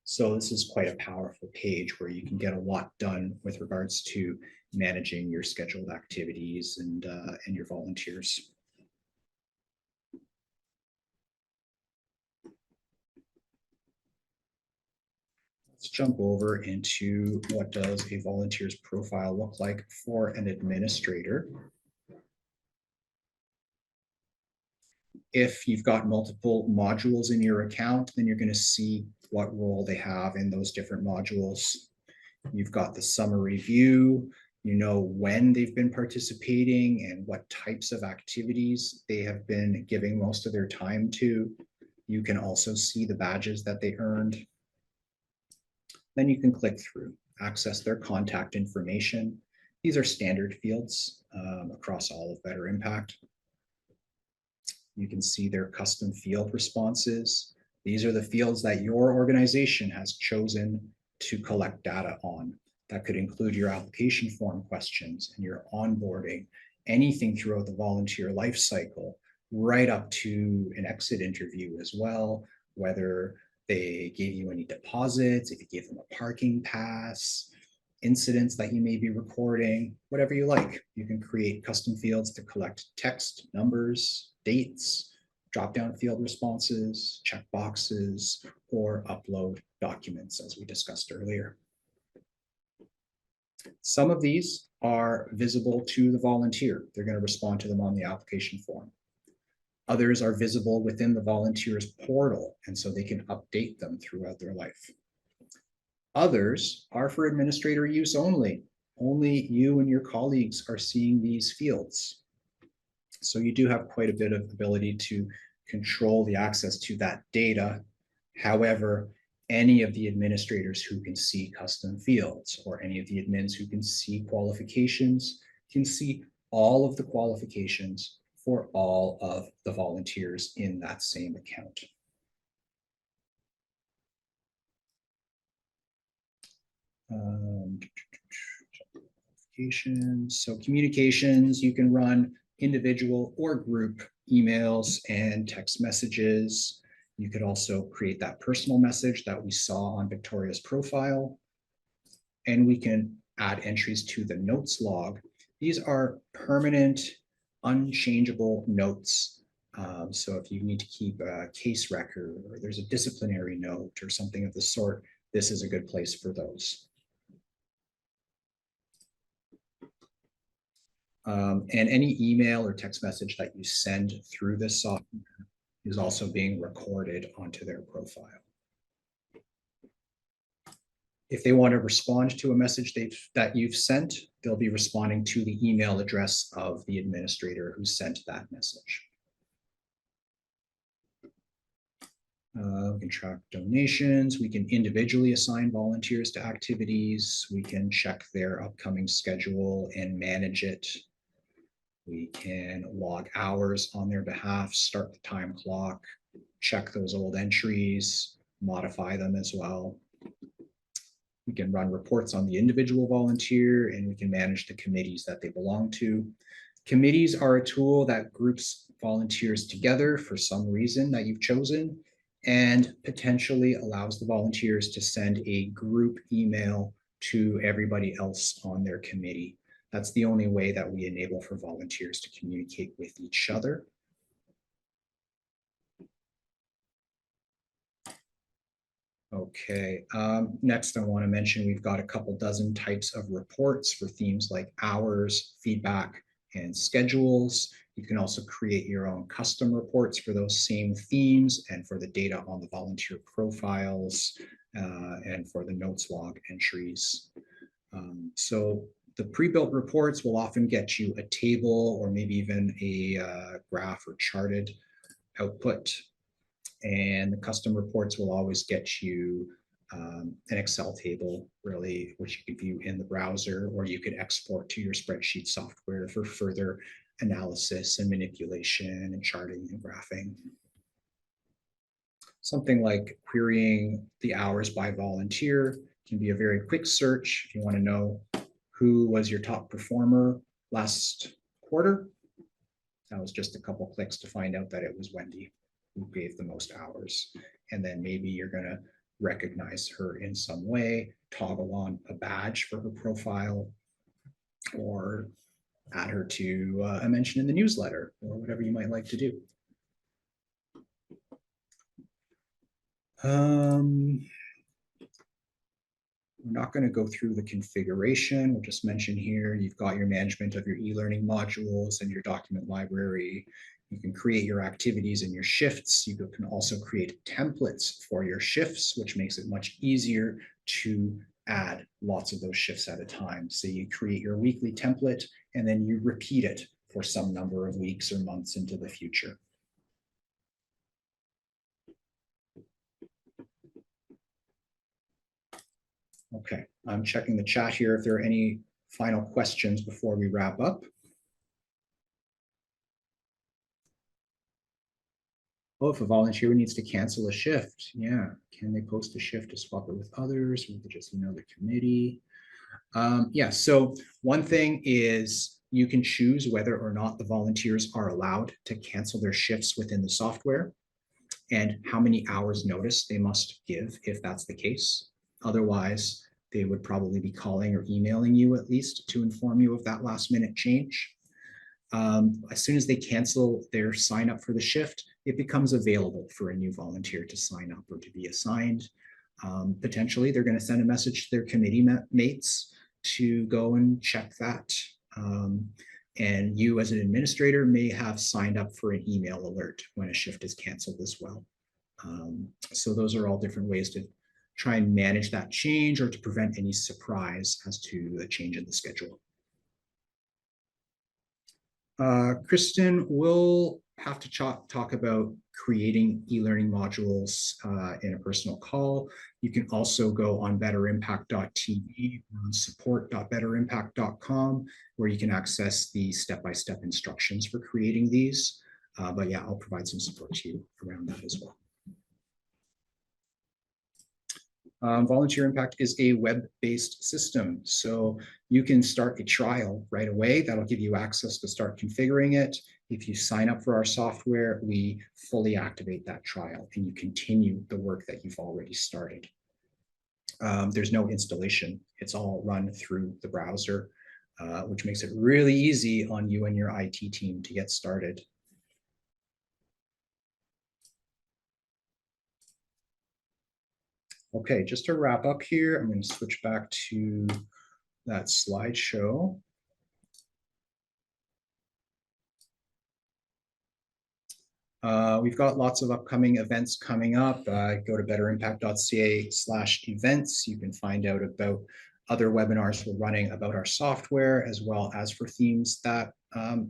So this is quite a powerful page where you can get a lot done with regards to managing your scheduled activities and your volunteers. Let's jump over into what does a volunteer's profile look like for an administrator. If you've got multiple modules in your account, then you're going to see what role they have in those different modules. You've got the summary view, you know when they've been participating and what types of activities they have been giving most of their time to. You can also see the badges that they earned. Then you can click through, access their contact information. These are standard fields across all of Better Impact. You can see their custom field responses. These are the fields that your organization has chosen to collect data on. That could include your application form questions and your onboarding, anything throughout the volunteer life cycle, right up to an exit interview as well, whether they gave you any deposits, if you gave them a parking pass, incidents that you may be recording, whatever you like. You can create custom fields to collect text, numbers, dates, drop-down field responses, check boxes, or upload documents, as we discussed earlier. Some of these are visible to the volunteer. They're going to respond to them on the application form. Others are visible within the volunteer's portal, and so they can update them throughout their life. Others are for administrator use only. Only you and your colleagues are seeing these fields. So you do have quite a bit of ability to control the access to that data. However, any of the administrators who can see custom fields or any of the admins who can see qualifications can see all of the qualifications for all of the volunteers in that same account. So communications, you can run individual or group emails and text messages. You could also create that personal message that we saw on Victoria's profile. And we can add entries to the notes log. These are permanent, unchangeable notes. So if you need to keep a case record or there's a disciplinary note or something of the sort, this is a good place for those. And any email or text message that you send through this software is also being recorded onto their profile. If they want to respond to a message that you've sent, they'll be responding to the email address of the administrator who sent that message. We can track donations. We can individually assign volunteers to activities. We can check their upcoming schedule and manage it. We can log hours on their behalf, start the time clock, check those old entries, modify them as well. We can run reports on the individual volunteer, and we can manage the committees that they belong to. Committees are a tool that groups volunteers together for some reason that you've chosen and potentially allows the volunteers to send a group email to everybody else on their committee. That's the only way that we enable for volunteers to communicate with each other. Okay, next I want to mention we've got a couple dozen types of reports for themes like hours, feedback, and schedules. You can also create your own custom reports for those same themes and for the data on the volunteer profiles and for the notes log entries. So the pre-built reports will often get you a table or maybe even a graph or charted output. And the custom reports will always get you an Excel table, really, which you could view in the browser, or you could export to your spreadsheet software for further analysis and manipulation and charting and graphing. Something like querying the hours by volunteer can be a very quick search if you want to know who was your top performer last quarter. That was just a couple clicks to find out that it was Wendy who gave the most hours. And then maybe you're going to recognize her in some way, toggle on a badge for her profile, or add her to a mention in the newsletter, or whatever you might like to do. We're not going to go through the configuration. We'll just mention here, you've got your management of your e-learning modules and your document library. You can create your activities and your shifts. You can also create templates for your shifts, which makes it much easier to add lots of those shifts at a time. So you create your weekly template and then you repeat it for some number of weeks or months into the future. Okay, I'm checking the chat here if there are any final questions before we wrap up. Oh, if a volunteer needs to cancel a shift, yeah, can they post a shift to swap it with others, or they just email the committee? Yeah, so one thing is you can choose whether or not the volunteers are allowed to cancel their shifts within the software and how many hours notice they must give if that's the case. Otherwise, they would probably be calling or emailing you at least to inform you of that last minute change. As soon as they cancel their sign up for the shift, it becomes available for a new volunteer to sign up or to be assigned. Potentially, they're going to send a message to their committee mates to go and check that. And you as an administrator may have signed up for an email alert when a shift is canceled as well. So those are all different ways to try and manage that change or to prevent any surprise as to the change in the schedule. Kristen, we'll have to talk about creating e-learning modules in a personal call. You can also go on betterimpact.tv or on support.betterimpact.com where you can access the step-by-step instructions for creating these. But yeah, I'll provide some support to you around that as well. Volunteer Impact is a web-based system, so you can start a trial right away. That'll give you access to start configuring it. If you sign up for our software, we fully activate that trial and you continue the work that you've already started. There's no installation. It's all run through the browser, which makes it really easy on you and your IT team to get started. Okay, just to wrap up here, I'm going to switch back to that slideshow. We've got lots of upcoming events coming up. Go to betterimpact.ca/events. You can find out about other webinars we're running about our software, as well as for themes that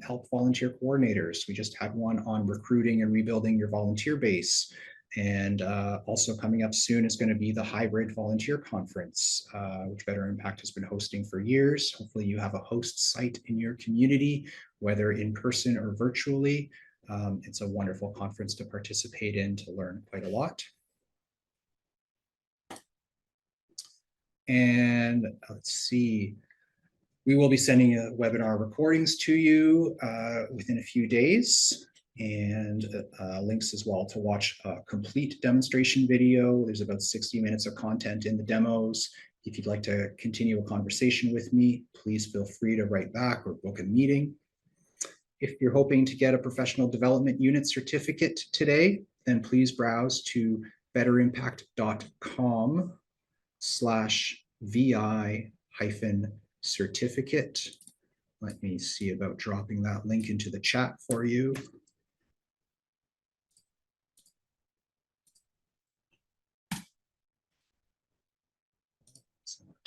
help volunteer coordinators. We just had one on recruiting and rebuilding your volunteer base. And also coming up soon is going to be the Hybrid Volunteer Conference, which Better Impact has been hosting for years. Hopefully you have a host site in your community, whether in person or virtually. It's a wonderful conference to participate in to learn quite a lot. And let's see, we will be sending webinar recordings to you within a few days, and links as well to watch a complete demonstration video. There's about 60 minutes of content in the demos. If you'd like to continue a conversation with me, please feel free to write back or book a meeting. If you're hoping to get a professional development unit certificate today, then please browse to betterimpact.com/VI-certificate. Let me see about dropping that link into the chat for you.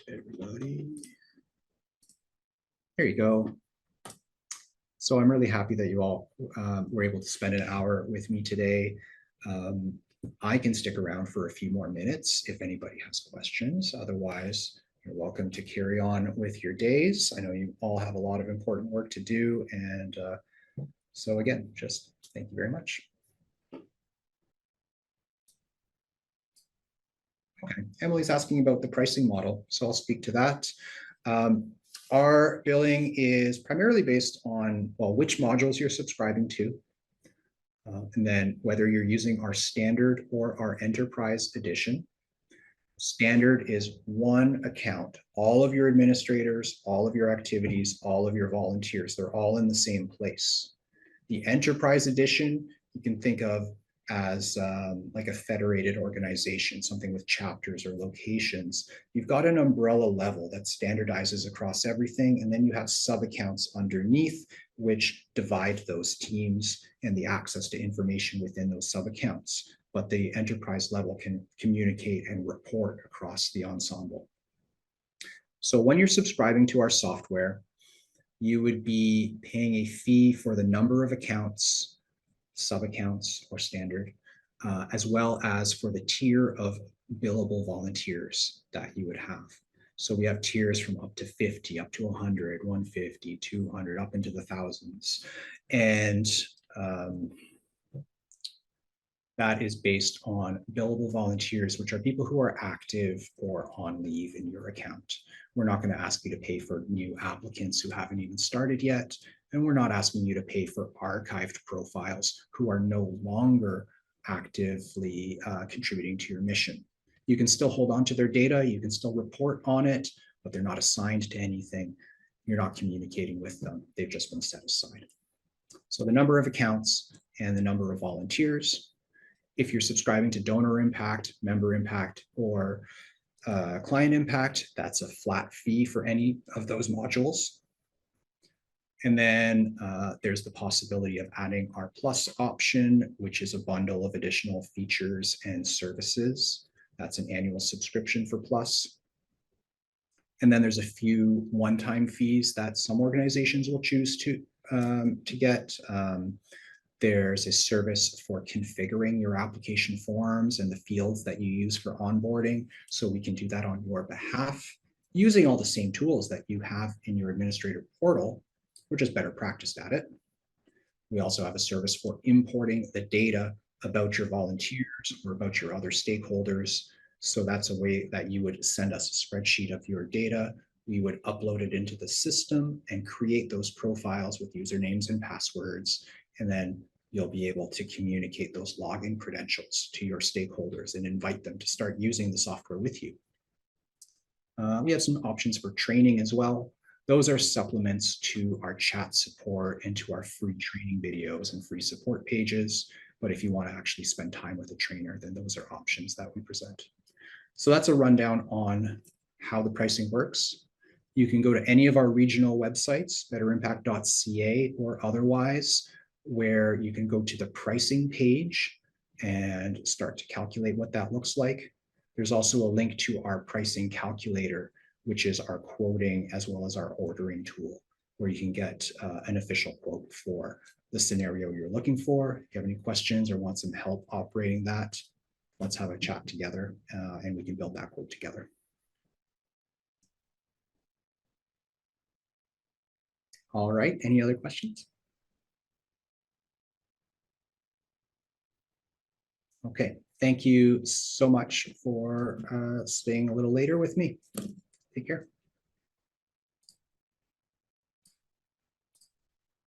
Everybody. There you go. So I'm really happy that you all were able to spend an hour with me today. I can stick around for a few more minutes if anybody has questions. Otherwise, you're welcome to carry on with your days. I know you all have a lot of important work to do. And so again, just thank you very much. Okay, Emily's asking about the pricing model, so I'll speak to that. Our billing is primarily based on, well, which modules you're subscribing to, and then whether you're using our standard or our enterprise edition. Standard is one account. All of your administrators, all of your activities, all of your volunteers, they're all in the same place. The enterprise edition, you can think of as like a federated organization, something with chapters or locations. You've got an umbrella level that standardizes across everything, and then you have sub-accounts underneath which divide those teams and the access to information within those sub-accounts. But the enterprise level can communicate and report across the ensemble. So when you're subscribing to our software, you would be paying a fee for the number of accounts, sub-accounts or standard, as well as for the tier of billable volunteers that you would have. So we have tiers from up to 50, up to 100, 150, 200, up into the thousands. And that is based on billable volunteers, which are people who are active or on leave in your account. We're not going to ask you to pay for new applicants who haven't even started yet. And we're not asking you to pay for archived profiles who are no longer actively contributing to your mission. You can still hold on to their data, you can still report on it, but they're not assigned to anything. You're not communicating with them. They've just been set aside. So the number of accounts and the number of volunteers. If you're subscribing to Donor Impact, Member Impact, or Client Impact, that's a flat fee for any of those modules. And then there's the possibility of adding our Plus option, which is a bundle of additional features and services. That's an annual subscription for Plus. And then there's a few one-time fees that some organizations will choose to get. There's a service for configuring your application forms and the fields that you use for onboarding. So we can do that on your behalf using all the same tools that you have in your administrator portal. We're just better practiced at it. We also have a service for importing the data about your volunteers or about your other stakeholders. So that's a way that you would send us a spreadsheet of your data. We would upload it into the system and create those profiles with usernames and passwords. And then you'll be able to communicate those login credentials to your stakeholders and invite them to start using the software with you. We have some options for training as well. Those are supplements to our chat support and to our free training videos and free support pages. But if you want to actually spend time with a trainer, then those are options that we present. So that's a rundown on how the pricing works. You can go to any of our regional websites, betterimpact.ca or otherwise, where you can go to the pricing page and start to calculate what that looks like. There's also a link to our pricing calculator, which is our quoting as well as our ordering tool, where you can get an official quote for the scenario you're looking for. If you have any questions or want some help operating that, let's have a chat together and we can build that quote together. All right, any other questions? Okay, thank you so much for staying a little later with me. Take care.